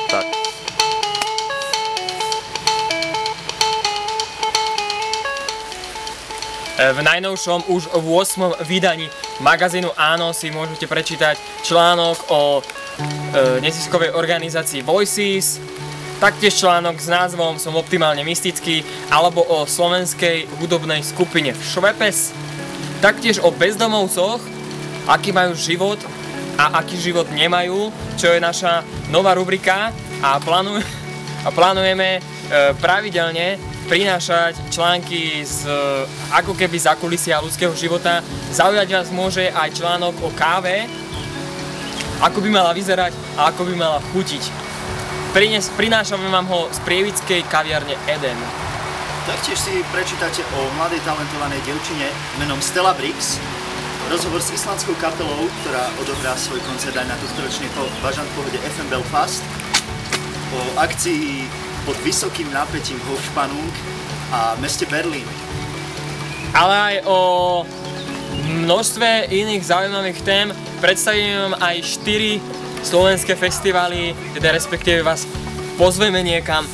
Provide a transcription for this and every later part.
Tak. V najnovšom už v 8. vydaní magazínu Áno si môžete prečítať článok o neziskovej organizácii Voices, taktiež článok s názvom Som optimálne mystický, alebo o slovenskej hudobnej skupine Švepes, taktiež o bezdomovcoch, aký majú život a aký život nemajú, čo je naša nová rubrika a plánujeme pravidelne prinášať články z ako keby zákulisia ľudského života. Zaujať vás môže aj článok o káve, ako by mala vyzerať a ako by mala chutiť. Prinášame vám ho z prievidskej kaviarne Eden. Taktiež si prečítate o mladej talentovanej dievčine menom Stella Briggs, rozhovor s islandskou kapelou, ktorá odohrá svoj koncert aj na tohto ročný Bažant Pohode FM Belfast, o akcii pod vysokým nápätím Hochspannung a meste Berlín. Ale aj o množstve iných zaujímavých tém. Predstavím vám aj 4 slovenské festivály, teda respektíve vás pozveme niekam.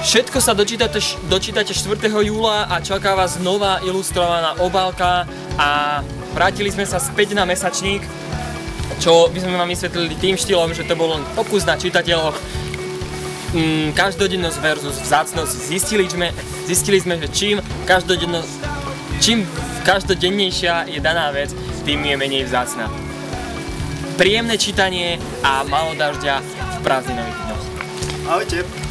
Všetko sa dočítate 4. júla a čaká vás nová ilustrovaná obálka a vrátili sme sa späť na mesačník, čo by sme vám vysvetlili tým štýlom, že to bol len pokus na čitateľoch. Každodennosť versus vzácnosť. Zistili sme, že čím každodennejšia je daná vec, tým je menej vzácna. Príjemné čítanie a málo dažďa v prázdninových dňoch. Ahojte.